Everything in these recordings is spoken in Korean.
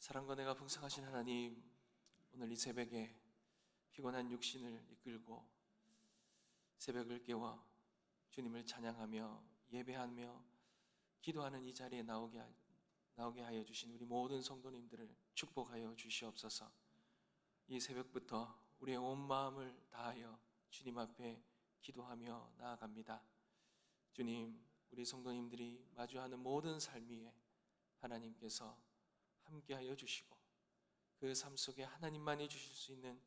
사랑과 내가 풍성하신 하나님, 오늘 이 새벽에 피곤한 육신을 이끌고 새벽을 깨워 주님을 찬양하며 예배하며 기도하는 이 자리에 나오게 하여 주신 우리 모든 성도님들을 축복하여 주시옵소서. 이 새벽부터 우리의 온 마음을 다하여 주님 앞에 기도하며 나아갑니다. 주님, 우리 성도님들이 마주하는 모든 삶 위에 하나님께서 함께하여 주시고 그 삶 속에 하나님만이 주실 수 있는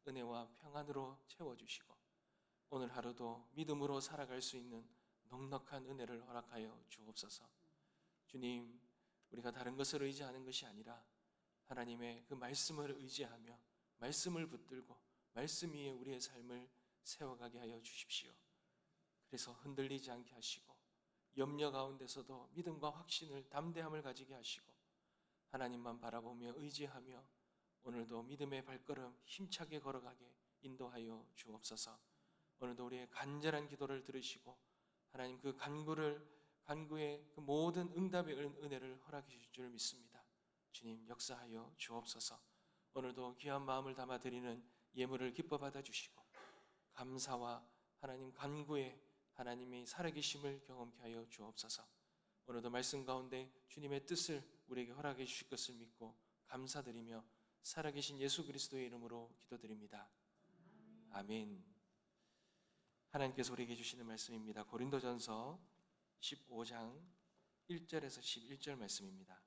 은혜와 평안으로 채워주시고 오늘 하루도 믿음으로 살아갈 수 있는 넉넉한 은혜를 허락하여 주옵소서. 주님, 우리가 다른 것을 의지하는 것이 아니라 하나님의 그 말씀을 의지하며 말씀을 붙들고 말씀 위에 우리의 삶을 세워가게 하여 주십시오. 그래서 흔들리지 않게 하시고 염려 가운데서도 믿음과 확신을 담대함을 가지게 하시고 하나님만 바라보며 의지하며 오늘도 믿음의 발걸음 힘차게 걸어가게 인도하여 주옵소서. 오늘도 우리의 간절한 기도를 들으시고 하나님 그 간구의 그 모든 응답의 은혜를 허락해 주실 줄 믿습니다. 주님, 역사하여 주옵소서. 오늘도 귀한 마음을 담아 드리는 예물을 기뻐 받아 주시고 감사와 하나님 간구에 하나님의 살아계심을 경험케 하여 주옵소서. 오늘도 말씀 가운데 주님의 뜻을 우리에게 허락해 주실 것을 믿고 감사드리며 살아계신 예수 그리스도의 이름으로 기도드립니다. 아멘. 하나님께서 우리에게 주시는 말씀입니다. 고린도전서 15장 1절에서 11절 말씀입니다.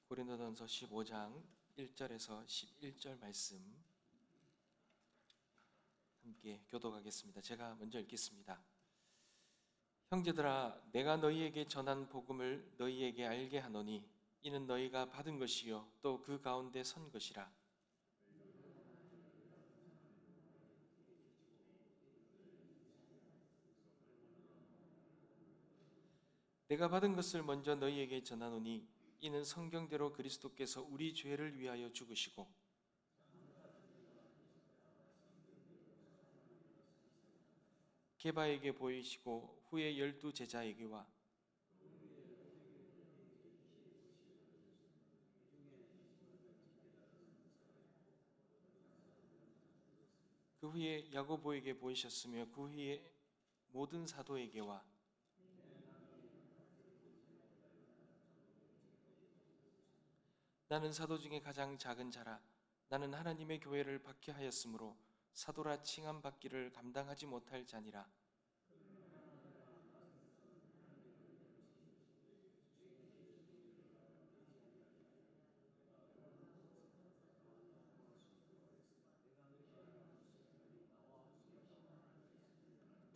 고린도전서 15장 1절에서 11절 말씀 함께 교독하겠습니다. 제가 먼저 읽겠습니다. 형제들아, 내가 너희에게 전한 복음을 너희에게 알게 하노니 이는 너희가 받은 것이요 또 그 가운데 선 것이라. 내가 받은 것을 먼저 너희에게 전하노니 이는 성경대로 그리스도께서 우리 죄를 위하여 죽으시고 게바에게 보이시고 후에 12 제자에게와 그 후에 야고보에게 보이셨으며 그 후에 모든 사도에게와 나는 사도 중에 가장 작은 자라. 나는 하나님의 교회를 박해하였으므로 사도라 칭함 받기를 감당하지 못할 자니라.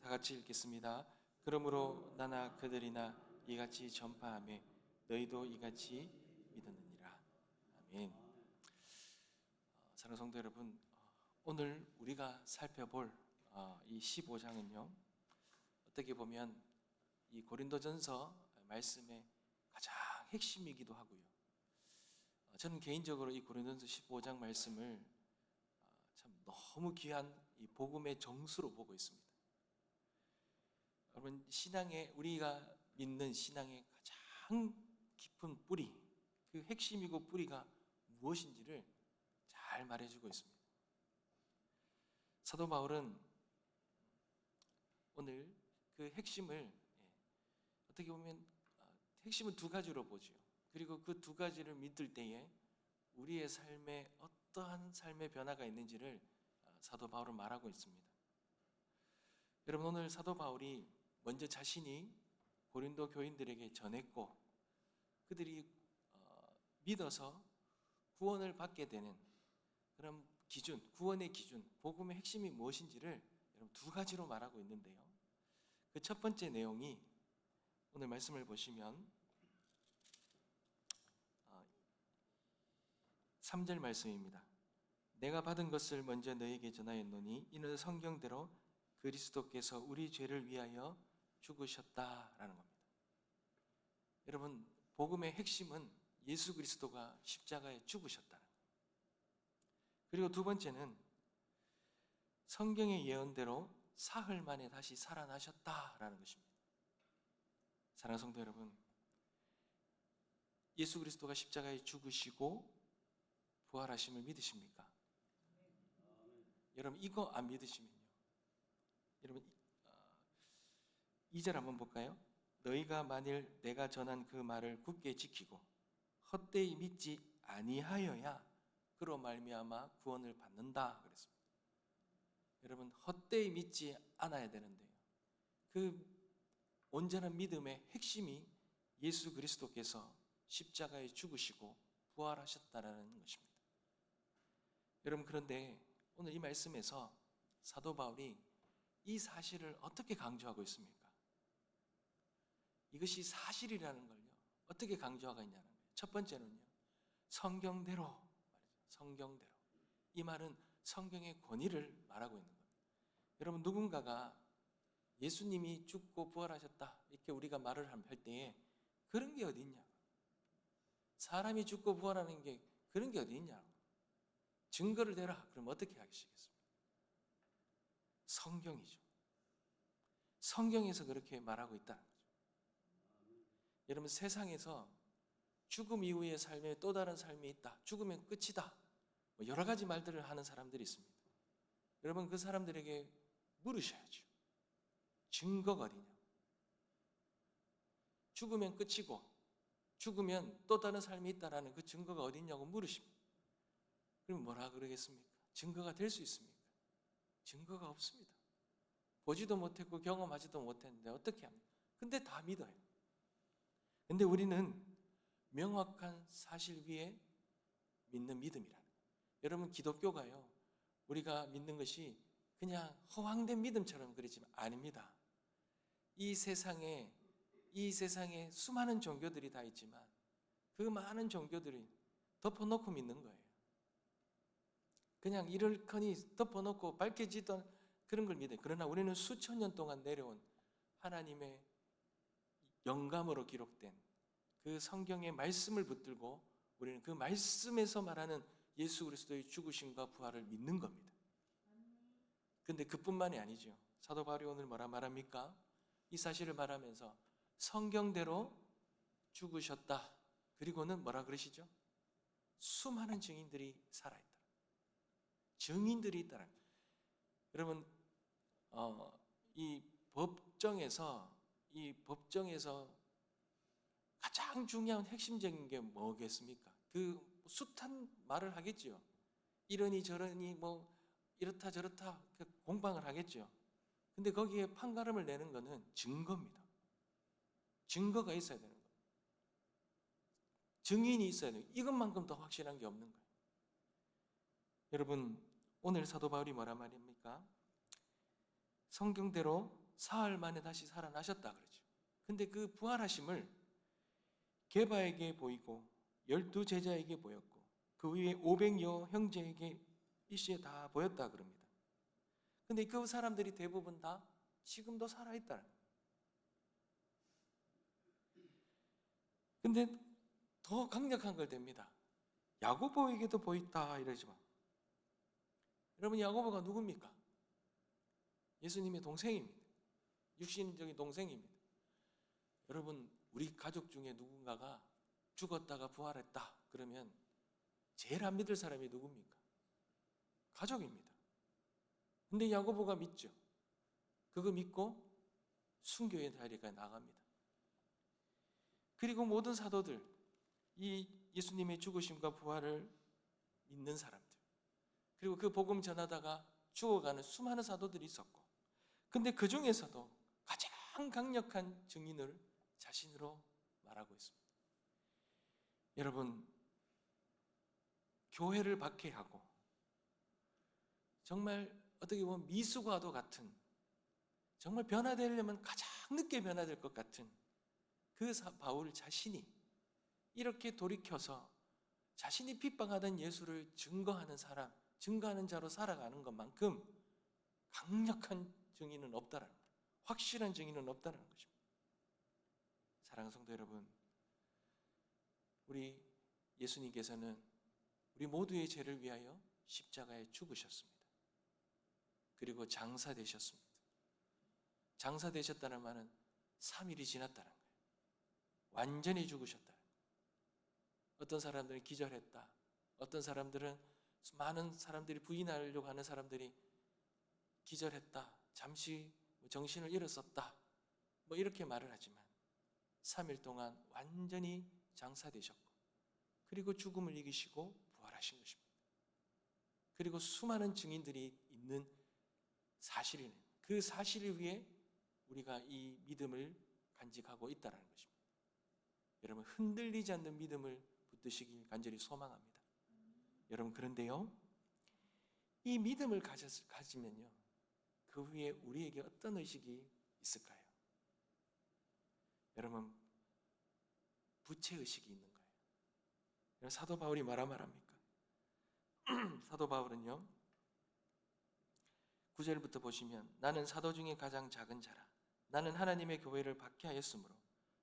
다 같이 읽겠습니다. 그러므로 나나 그들이나 이같이 전파하며 너희도 이같이 믿었느니라. 아멘. 사랑하는 성도 여러분, 오늘 우리가 살펴볼 이 15장은요 어떻게 보면 이 고린도전서 말씀의 가장 핵심이기도 하고요. 저는 개인적으로 이 고린도전서 15장 말씀을 참 너무 귀한 이 복음의 정수로 보고 있습니다. 여러분, 우리가 믿는 신앙의 가장 깊은 뿌리, 그 핵심이고 뿌리가 무엇인지를 잘 말해주고 있습니다. 사도 바울은 오늘 그 핵심을 어떻게 보면 핵심은 두 가지로 보죠. 그리고 그 두 가지를 믿을 때에 우리의 삶에 어떠한 삶의 변화가 있는지를 사도 바울은 말하고 있습니다. 여러분, 오늘 사도 바울이 먼저 자신이 고린도 교인들에게 전했고 그들이 믿어서 구원을 받게 되는 그런 기준, 구원의 기준, 복음의 핵심이 무엇인지를 여러분 두 가지로 말하고 있는데요. 그 첫 번째 내용이 오늘 말씀을 보시면 3절 말씀입니다. 내가 받은 것을 먼저 너희에게 전하였노니 이는 성경대로 그리스도께서 우리 죄를 위하여 죽으셨다라는 겁니다. 여러분, 복음의 핵심은 예수 그리스도가 십자가에 죽으셨다는 거예요. 그리고 두 번째는 성경의 예언대로 사흘 만에 다시 살아나셨다라는 것입니다. 사랑하는 성도 여러분, 예수 그리스도가 십자가에 죽으시고 부활하심을 믿으십니까? 여러분 이거 안 믿으시면요. 여러분 2절 한번 볼까요? 너희가 만일 내가 전한 그 말을 굳게 지키고 헛되이 믿지 아니하여야 그로 말미암아 구원을 받는다 그랬습니다. 여러분 헛되이 믿지 않아야 되는데요. 그 온전한 믿음의 핵심이 예수 그리스도께서 십자가에 죽으시고 부활하셨다라는 것입니다. 여러분 그런데 오늘 이 말씀에서 사도 바울이 이 사실을 어떻게 강조하고 있습니까? 이것이 사실이라는 걸요. 어떻게 강조하고 있냐는 거예요. 첫 번째는요. 성경대로 말이죠. 성경대로. 이 말은 성경의 권위를 말하고 있는 거예요. 여러분 누군가가 예수님이 죽고 부활하셨다 이렇게 우리가 말을 할 때에 그런 게 어디 있냐? 사람이 죽고 부활하는 게 그런 게 어디 있냐? 증거를 대라. 그럼 어떻게 하시겠습니까? 성경이죠. 성경에서 그렇게 말하고 있다는 거죠. 여러분 세상에서 죽음 이후의 삶에 또 다른 삶이 있다. 죽으면 끝이다. 여러 가지 말들을 하는 사람들이 있습니다. 여러분 그 사람들에게 물으셔야죠. 증거가 어디냐? 죽으면 끝이고 죽으면 또 다른 삶이 있다라는 그 증거가 어디 있냐고 물으십니다. 그럼 뭐라 그러겠습니까? 증거가 될 수 있습니까? 증거가 없습니다. 보지도 못했고 경험하지도 못했는데 어떻게 합니까? 근데 다 믿어요. 근데 우리는 명확한 사실 위에 믿는 믿음이라는 거예요. 여러분 기독교가요. 우리가 믿는 것이 그냥 허황된 믿음처럼 그러지만 아닙니다. 이 세상에 수많은 종교들이 다 있지만 그 많은 종교들이 덮어놓고 믿는 거예요. 그냥 이럴커니 덮어놓고 밝혀지던 그런 걸 믿어요. 그러나 우리는 수천 년 동안 내려온 하나님의 영감으로 기록된 그 성경의 말씀을 붙들고 우리는 그 말씀에서 말하는 예수 그리스도의 죽으심과 부활을 믿는 겁니다. 근데 그뿐만이 아니죠. 사도 바울이 오늘 뭐라 말합니까? 이 사실을 말하면서 성경대로 죽으셨다. 그리고는 뭐라 그러시죠? 수많은 증인들이 살아있다. 증인들이 있다. 여러분 이 법정에서 가장 중요한 핵심적인 게 뭐겠습니까? 그 숱한 말을 하겠죠. 이러니 저러니 뭐 이렇다 저렇다 공방을 하겠죠. 근데 거기에 판가름을 내는 것은 증거입니다. 증거가 있어야 되는 거예요. 증인이 있어야 돼요. 이것만큼 더 확실한 게 없는 거예요. 여러분 오늘 사도 바울이 뭐란 말입니까? 성경대로 사흘 만에 다시 살아나셨다 그러죠. 근데 그 부활하심을 게바에게 보이고 12제자에게 보였고 그 위에 500여 형제에게 일시에 다 보였다 그럽니다. 근데 그 사람들이 대부분 다 지금도 살아있다는 거예요. 근데 더 강력한 걸 댑니다. 야고보에게도 보였다 이러지만 여러분 야고보가 누굽니까? 예수님의 동생입니다. 육신적인 동생입니다. 여러분 우리 가족 중에 누군가가 죽었다가 부활했다 그러면 제일 안 믿을 사람이 누굽니까? 가족입니다. 근데 야고보가 믿죠. 그거 믿고 순교의 자리에 나갑니다. 그리고 모든 사도들 이 예수님의 죽으심과 부활을 믿는 사람들 그리고 그 복음 전하다가 죽어가는 수많은 사도들이 있었고 근데 그 중에서도 가장 강력한 증인을 자신으로 말하고 있습니다. 여러분 교회를 박해하고 정말 어떻게 보면 미숙아도 같은 정말 변화되려면 가장 늦게 변화될 것 같은 그 바울 자신이 이렇게 돌이켜서 자신이 핍박하던 예수를 증거하는 사람, 증거하는 자로 살아가는 것만큼 강력한 증인은 없다라는 거예요. 확실한 증인은 없다라는 것입니다. 사랑하는 성도 여러분, 우리 예수님께서는 우리 모두의 죄를 위하여 십자가에 죽으셨습니다. 그리고 장사되셨습니다. 장사되셨다는 말은 3일이 지났다는 거예요. 완전히 죽으셨다는 거예요. 어떤 사람들은 기절했다. 어떤 사람들은 많은 사람들이 부인하려고 하는 사람들이 기절했다. 잠시 정신을 잃었었다. 뭐 이렇게 말을 하지만 3일 동안 완전히 장사되셨고 그리고 죽음을 이기시고 부활하신 것입니다. 그리고 수많은 증인들이 있는 사실이네. 그 사실을 위해 우리가 이 믿음을 간직하고 있다는 것입니다. 여러분 흔들리지 않는 믿음을 붙드시길 간절히 소망합니다. 여러분 그런데요, 이 믿음을 가지면요, 그 위에 우리에게 어떤 의식이 있을까요? 여러분 부채의식이 있는 거예요. 여러분, 사도 바울이 뭐라 말합니까? 사도 바울은요 9절부터 보시면 나는 사도 중에 가장 작은 자라. 나는 하나님의 교회를 박해하였으므로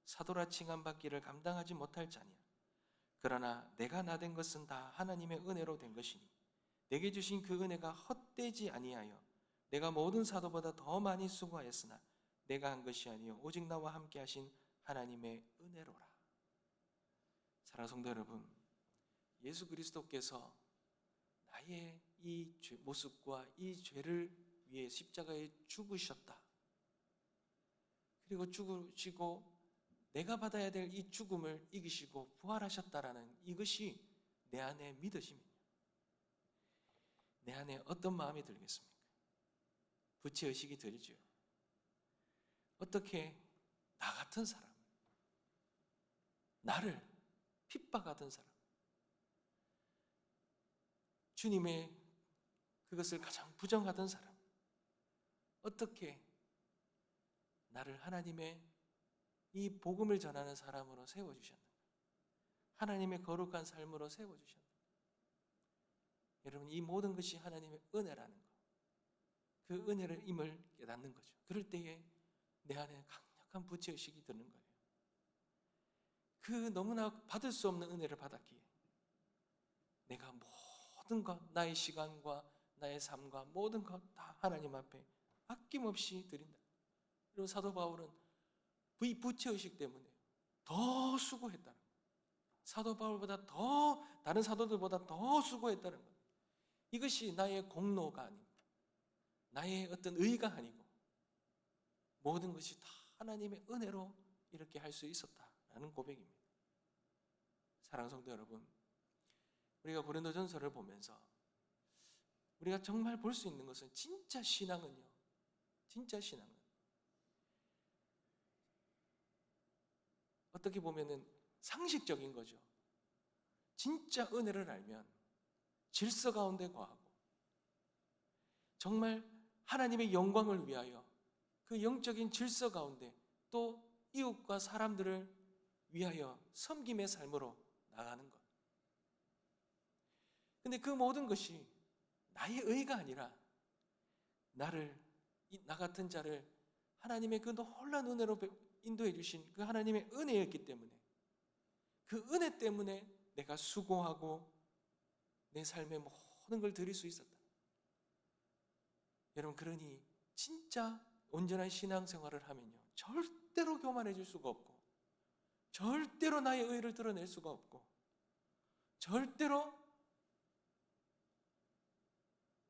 사도라 칭함받기를 감당하지 못할 자니라. 그러나 내가 나된 것은 다 하나님의 은혜로 된 것이니 내게 주신 그 은혜가 헛되지 아니하여 내가 모든 사도보다 더 많이 수고하였으나 내가 한 것이 아니요 오직 나와 함께 하신 하나님의 은혜로라. 사랑하는 성도 여러분, 예수 그리스도께서 나의 이 모습과 이 죄를 위해 십자가에 죽으셨다. 그리고 죽으시고 내가 받아야 될 이 죽음을 이기시고 부활하셨다라는 이것이 내 안에 믿어집니다. 내 안에 어떤 마음이 들겠습니까? 부채의식이 들죠. 어떻게 나 같은 사람, 나를 핍박하던 사람, 주님의 그것을 가장 부정하던 사람, 어떻게 나를 하나님의 이 복음을 전하는 사람으로 세워주셨는가? 하나님의 거룩한 삶으로 세워주셨는가? 여러분, 이 모든 것이 하나님의 은혜라는 것, 그 은혜를 임을 깨닫는 거죠. 그럴 때에 내 안에 강력한 부채의식이 드는 거예요. 그 너무나 받을 수 없는 은혜를 받았기에 내가 모든 것, 나의 시간과 나의 삶과 모든 것 다 하나님 앞에 아낌없이 드린다. 그리고 사도 바울은 이 부채의식 때문에 더 수고했다는 거예요. 사도 바울보다 더, 다른 사도들보다 더 수고했다는 거예요. 이것이 나의 공로가 아니고 나의 어떤 의가 아니고 모든 것이 다 하나님의 은혜로 이렇게 할 수 있었다라는 고백입니다. 사랑하는 성도 여러분, 우리가 고린도전서를 보면서 우리가 정말 볼 수 있는 것은 진짜 신앙은요, 진짜 신앙은 어떻게 보면은 상식적인 거죠. 진짜 은혜를 알면 질서 가운데 거하고 정말 하나님의 영광을 위하여 그 영적인 질서 가운데 또 이웃과 사람들을 위하여 섬김의 삶으로 나가는 것. 근데 그 모든 것이 나의 의가 아니라 나 같은 자를 하나님의 그 놀라운 은혜로 인도해 주신 그 하나님의 은혜였기 때문에 그 은혜 때문에 내가 수고하고 내 삶의 모든 걸 드릴 수 있었다. 여러분, 그러니 진짜 온전한 신앙생활을 하면요, 절대로 교만해질 수가 없고 절대로 나의 의를 드러낼 수가 없고 절대로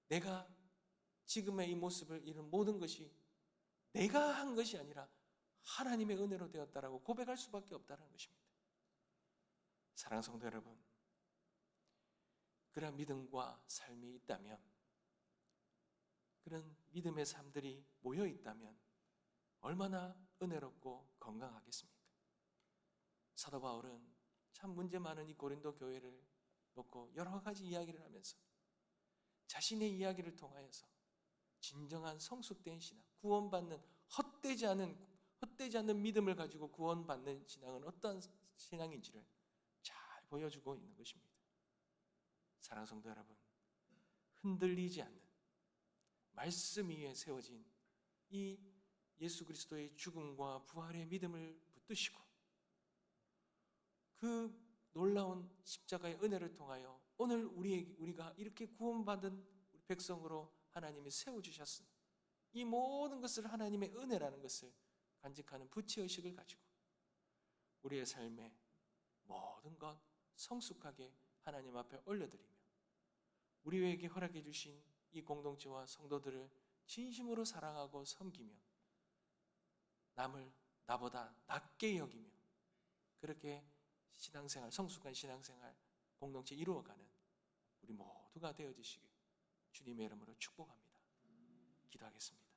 내가 지금의 이 모습을 이룬 모든 것이 내가 한 것이 아니라 하나님의 은혜로 되었다라고 고백할 수밖에 없다는 것입니다. 사랑하는 성도 여러분, 그런 믿음과 삶이 있다면, 그런 믿음의 삶들이 모여 있다면 얼마나 은혜롭고 건강하겠습니까? 사도 바울은 참 문제 많은 이 고린도 교회를 놓고 여러 가지 이야기를 하면서 자신의 이야기를 통하여서 진정한 성숙된 신앙, 구원받는 헛되지 않는 믿음을 가지고 구원받는 신앙은 어떤 신앙인지를 잘 보여주고 있는 것입니다. 사랑하는 성도 여러분, 흔들리지 않는 말씀 위에 세워진 이 예수 그리스도의 죽음과 부활의 믿음을 붙드시고 그 놀라운 십자가의 은혜를 통하여 오늘 우리가 이렇게 구원받은 백성으로 하나님이 세워주셨으니 이 모든 것을 하나님의 은혜라는 것을 간직하는 부채의식을 가지고 우리의 삶에 모든 것 성숙하게 하나님 앞에 올려드리며 우리에게 허락해 주신 이 공동체와 성도들을 진심으로 사랑하고 섬기며 남을 나보다 낮게 여기며 그렇게 신앙생활, 성숙한 신앙생활 공동체 이루어가는 우리 모두가 되어주시길 주님의 이름으로 축복합니다. 기도하겠습니다.